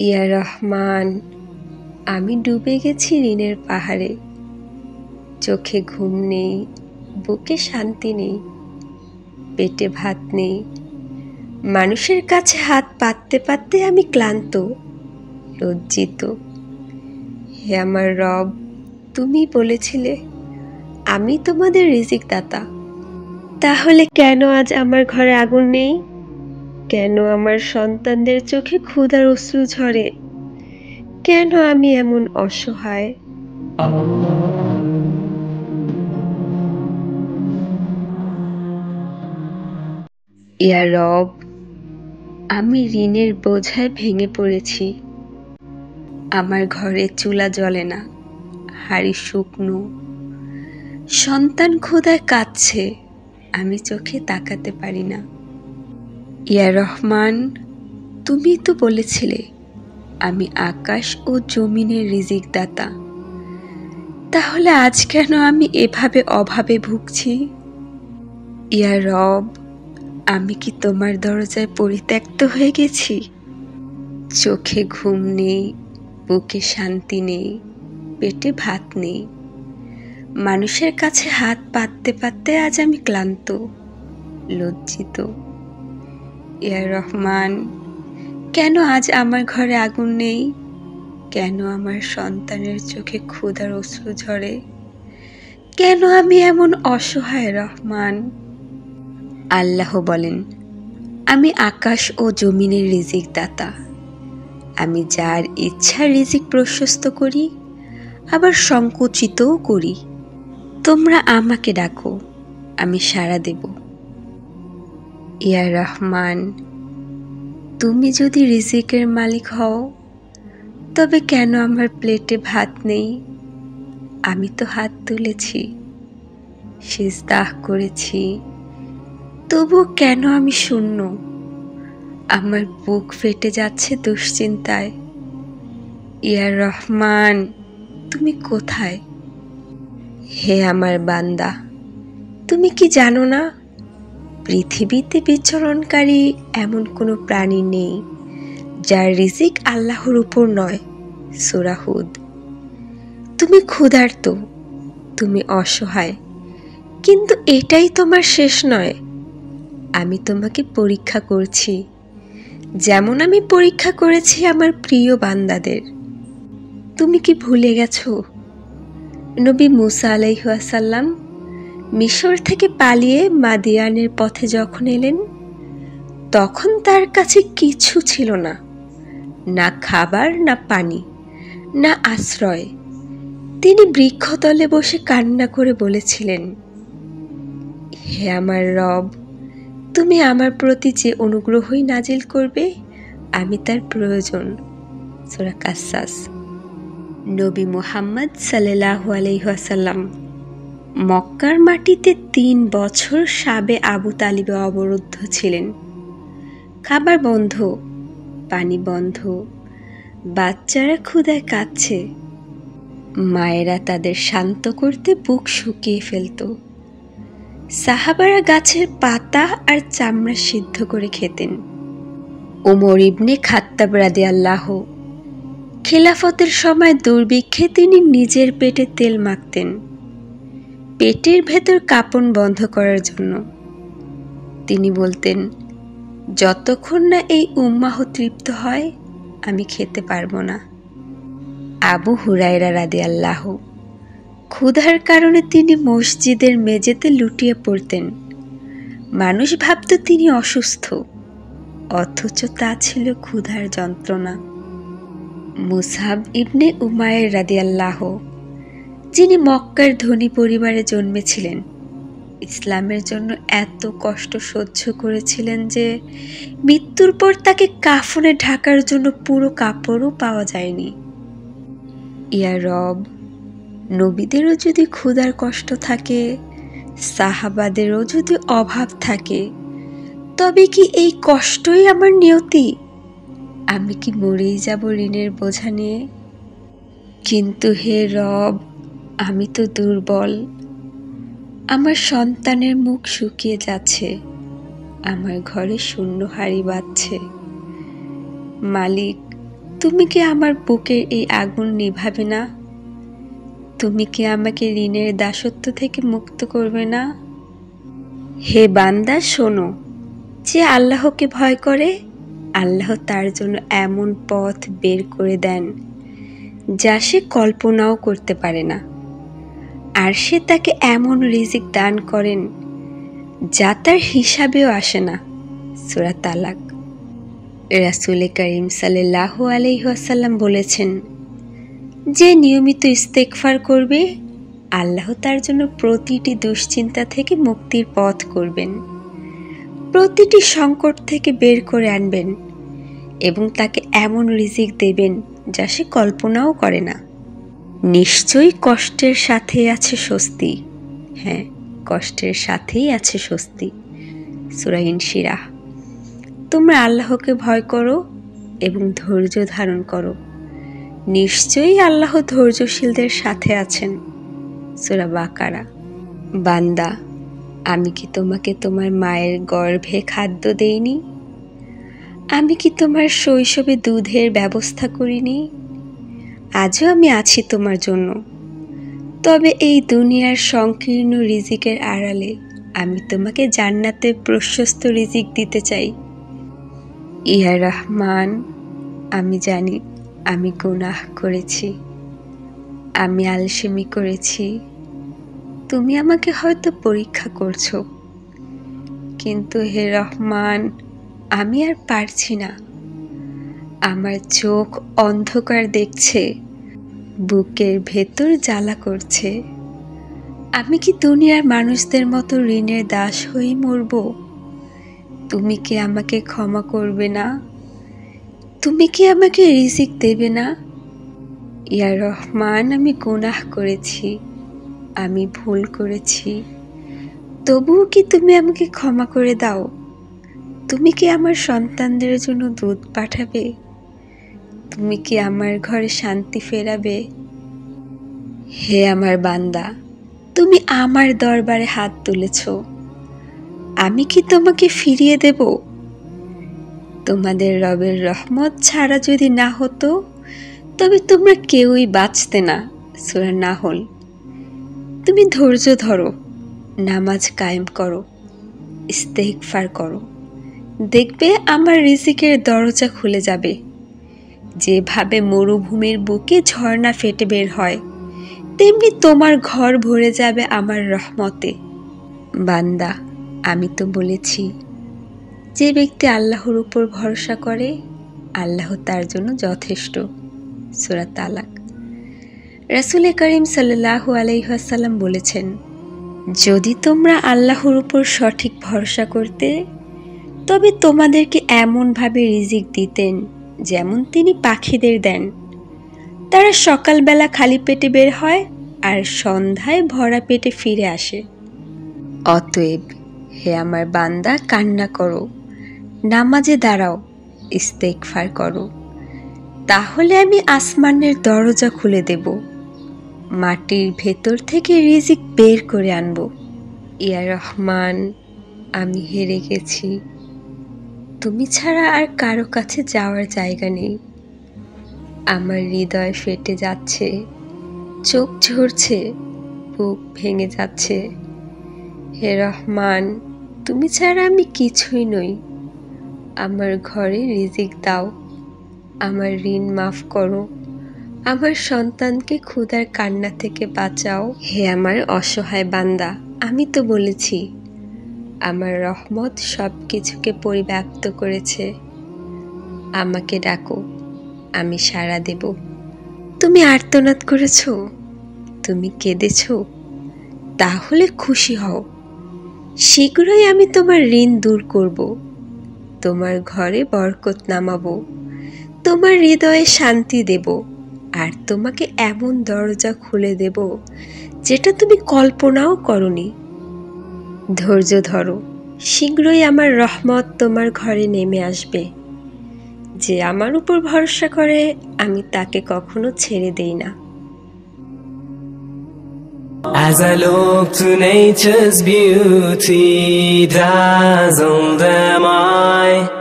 ইয়া রহমান, আমি ডুবে গেছি ঋণের পাহাড়ে। চোখে ঘুম নেই, বুকে শান্তি নেই, পেটে ভাত নেই। মানুষের কাছে হাত পাততে পাততে আমি ক্লান্ত, লজ্জিত। হে আমার রব, তুমি বলেছিলে আমি তোমাদের রিজিক দাতা। তাহলে কেন আজ আমার ঘরে আগুন নেই? কেন আমার সন্তানদের চোখে ক্ষুধার অশ্রু ঝরে? কেন আমি এমন অসহায়? ইয়া রব, আমি ঋণের বোঝায় ভেঙে পড়েছি। আমার ঘরে চুলা জ্বলে না, হাঁড়ি শুকনো। সন্তান ক্ষুধায় কাঁদছে, আমি চোখে তাকাতে পারি না। ইয়া রহমান, তুমি তো বলেছিলে আমি আকাশ ও জমিনের রিজিক দাতা। তাহলে আজ কেন আমি এভাবে অভাবে ভুগছি? ইয়া রব, আমি কি তোমার দরজায় পরিত্যক্ত হয়ে গেছি? চোখে ঘুম নেই, বুকে শান্তি নেই, পেটে ভাত নেই। মানুষের কাছে হাত পাততে পাততে আজ আমি ক্লান্ত, লজ্জিত। ইয়া রহমান, কেন আজ আমার ঘরে আগুন নেই? কেন আমার সন্তানের চোখে ক্ষুধার অশ্রু ঝরে? কেন আমি এমন অসহায় রহমান? আল্লাহ বলেন, আমি আকাশ ও জমিনের রিজিক দাতা। আমি যার ইচ্ছা রিজিক প্রশস্ত করি, আবার সংকুচিতও করি। তোমরা আমাকে ডাকো, আমি সাড়া দেব। ইয়া রহমান, তুমি যদি রিজিকের মালিক হও, তবে কেন আমার প্লেটে ভাত নেই? আমি তো হাত তুলেছি, সিজদাহ করেছি, তবু কেন আমি শূন্য? আমার বুক ফেটে যাচ্ছে দুশ্চিন্তায়। ইয়া রহমান, তুমি কোথায়? হে আমার বান্দা, তুমি কি জানো না পৃথিবীতে বিচরণকারী এমন কোনো প্রাণী নেই যার রিজিক আল্লাহর উপর নয়? সূরা হুদ। তুমি ক্ষুধার্ত, তুমি অসহায়, কিন্তু এটাই তোমার শেষ নয়। আমি তোমাকে পরীক্ষা করছি, যেমন আমি পরীক্ষা করেছি আমার প্রিয় বান্দাদের। তুমি কি ভুলে গেছো নবী মুসা আলাইহিস সালাম মিশর থেকে পালিয়ে মাদিয়ানের পথে যখন এলেন, তখন তার কাছে কিছু ছিল না, না খাবার, না পানি, না আশ্রয়। তিনি বৃক্ষতলে বসে কান্না করে বলেছিলেন, হে আমার রব, তুমি আমার প্রতি যে অনুগ্রহই নাজিল করবে, আমি তার প্রয়োজন। সূরা কাসাস। নবী মুহাম্মদ সাল্লাল্লাহু আলাইহি ওয়াসাল্লাম মক্কার মাটিতে ৩ বছর শাবে আবু তালিবে অবরুদ্ধ ছিলেন। খাবার বন্ধ, পানি বন্ধ, বাচ্চারা ক্ষুধায় কাঁদছে। মায়েরা তাদের শান্ত করতে বুক শুকিয়ে ফেলত। সাহাবারা গাছের পাতা আর চামড়া সিদ্ধ করে খেতেন। ওমর ইবনে খাত্তাব রাদিয়াল্লাহু খেলাফতের সময় দুর্ভিক্ষে তিনি নিজের পেটে তেল মাখতেন, পেটের ভেতর কাঁপন বন্ধ করার জন্য। তিনি বলতেন, যতক্ষণ না এই উম্মাহ তৃপ্ত হয়, আমি খেতে পারবো না। আবু হুরায়রা রাদিয়াল্লাহু ক্ষুধার কারণে তিনি মসজিদের মেঝেতে লুটিয়ে পড়তেন। মানুষ ভাবত তিনি অসুস্থ, অথচ তা ছিল ক্ষুধার যন্ত্রণা। মুসআব ইবনে উমাইর রাদিয়াল্লাহু, যিনি মক্কার ধনী পরিবারে জন্মেছিলেন, ইসলামের জন্য এত কষ্ট সহ্য করেছিলেন যে মৃত্যুর পর তাকে কাফনে ঢাকার জন্য পুরো কাপড়ও পাওয়া যায়নি। ইয়া রব, নবীদেরও যদি ক্ষুধার কষ্ট থাকে, সাহাবাদেরও যদি অভাব থাকে, তবে কি এই কষ্টই আমার নিয়তি? আমি কি মরেই যাব ঋণের বোঝা নিয়ে? কিন্তু হে রব, আমি তো দুর্বল। আমার সন্তানের মুখ শুকিয়ে যাচ্ছে, আমার ঘরে শূন্য হাঁড়ি বাজছে। মালিক, তুমি কি আমার বুকের এই আগুন নিভাবে না? তুমি কি আমাকে ঋণের দাসত্ব থেকে মুক্ত করবে না? হে বান্দা, শোনো, যে আল্লাহকে ভয় করে আল্লাহ তার জন্য এমন পথ বের করে দেন যা সে কল্পনাও করতে পারে না, আর সে তাকে এমন রিজিক দান করেন যা তার হিসাবেও আসে না। সূরা তালাক। রাসূল করিম সাল্লাল্লাহু আলাইহি ওয়াসাল্লাম বলেছেন, যে নিয়মিত ইস্তেগফার করবে আল্লাহ তার জন্য প্রতিটি দুশ্চিন্তা থেকে মুক্তির পথ করবেন, প্রতিটি সংকট থেকে বের করে আনবেন এবং তাকে এমন রিজিক দেবেন যা সে কল্পনাও করে না। নিশ্চয়ই কষ্টের সাথেই আছে স্বস্তি। হ্যাঁ, কষ্টের সাথেই আছে স্বস্তি। সূরা ইনশিরাহ। তোমরা আল্লাহকে ভয় করো এবং ধৈর্য ধারণ করো, নিশ্চয়ই আল্লাহ ধৈর্যশীলদের সাথে আছেন। সূরা বাকারা। বান্দা, আমি কি তোমাকে তোমার মায়ের গর্ভে খাদ্য দেইনি? আমি কি তোমার শৈশবে দুধের ব্যবস্থা করিনি? আজও আমি আছি তোমার জন্য। তবে এই দুনিয়ার সংকীর্ণ রিজিকের আড়ালে আমি তোমাকে জান্নাতে প্রশস্ত রিজিক দিতে চাই। ইয়া রহমান, আমি জানি আমি গুনাহ করেছি, আমি আলসেমি করেছি। তুমি আমাকে হয়তো পরীক্ষা করছো, কিন্তু হে রহমান, আমি আর পারছি না। আমার চোখ অন্ধকার দেখছে, বুকের ভেতর জ্বালা করছে। আমি কি দুনিয়ার মানুষদের মতো ঋণের দাস হয়েই মরব? তুমি কি আমাকে ক্ষমা করবে না? তুমি কি আমাকে রিজিক দেবে না? ইয়া রহমান, আমি গুনাহ করেছি, আমি ভুল করেছি, তবুও কি তুমি আমাকে ক্ষমা করে দাও? তুমি কি আমার সন্তানদের জন্য দুধ পাঠাবে? তুমি কি আমার ঘরে শান্তি ফেরাবে? হে আমার বান্দা, তুমি আমার দরবারে হাত তুলেছ, আমি কি তোমাকে ফিরিয়ে দেব? তোমাদের রবের রহমত ছাড়া যদি না হতো তবে তোমরা কেউই বাঁচতে না। সূরা নাহল। তুমি ধৈর্য ধরো, নামাজ কায়েম করো, ইস্তেগফার করো, দেখবে আমার রিজিকের দরজা খুলে যাবে। যেভাবে মরুভূমির বুকে ঝর্ণা ফেটে বের হয়, তেমনি তোমার ঘর ভরে যাবে আমার রহমতে। বান্দা, আমি তো বলেছি, যে ব্যক্তি আল্লাহর উপর ভরসা করে আল্লাহ তার জন্য যথেষ্ট। সূরা তালাক। রাসূল করিম সাল্লাল্লাহু আলাইহি ওয়াসাল্লাম বলেছেন, যদি তোমরা আল্লাহর উপর সঠিক ভরসা করতে তবে তোমাদেরকে এমনভাবে রিজিক দিতেন যেমন তিনি পাখিদের দেন। তারা সকালবেলা খালি পেটে বের হয় আর সন্ধ্যায় ভরা পেটে ফিরে আসে। অতএব হে আমার বান্দা, কান্না করো, নামাজে দাঁড়াও, ইস্তেগফার করো, তাহলে আমি আসমানের দরজা খুলে দেব, মাটির ভেতর থেকে রিজিক বের করে আনব। ইয়া রহমান, আমি হেরে গেছি, তুমি ছাড়া আর কারো কাছে যাওয়ার জায়গা নেই। আমার হৃদয় ফেটে যাচ্ছে, চোখ ঝরছে, বুক ভেঙে যাচ্ছে। হে রহমান, তুমি ছাড়া আমি কিছুই নই। আমার ঘরে রিজিক দাও, আমার ঋণ মাফ করো, আমার সন্তানকে ক্ষুধার কান্না থেকে বাঁচাও। হে আমার অসহায় বান্দা, আমি তো বলেছি আমার রহমত সব কিছুকে পরিব্যাপ্ত করেছে। আমাকে ডাকো, আমি সাড়া দেব। তুমি আর্তনাদ করেছ, তুমি কেঁদেছ, তাহলে খুশি হও, শীঘ্রই আমি তোমার ঋণ দূর করব, তোমার ঘরে বরকত নামাবো, তোমার হৃদয়ে শান্তি দেব, আর তোমাকে এমন দরজা খুলে দেব যেটা তুমি কল্পনাও করনি। ধৈর্য ধরো, শীঘ্রই আমার রহমত তোমার ঘরে নেমে আসবে। যে আমার উপর ভরসা করে আমি তাকে কখনো ছেড়ে দেই না। As I look to nature's beauty, dazzled am I.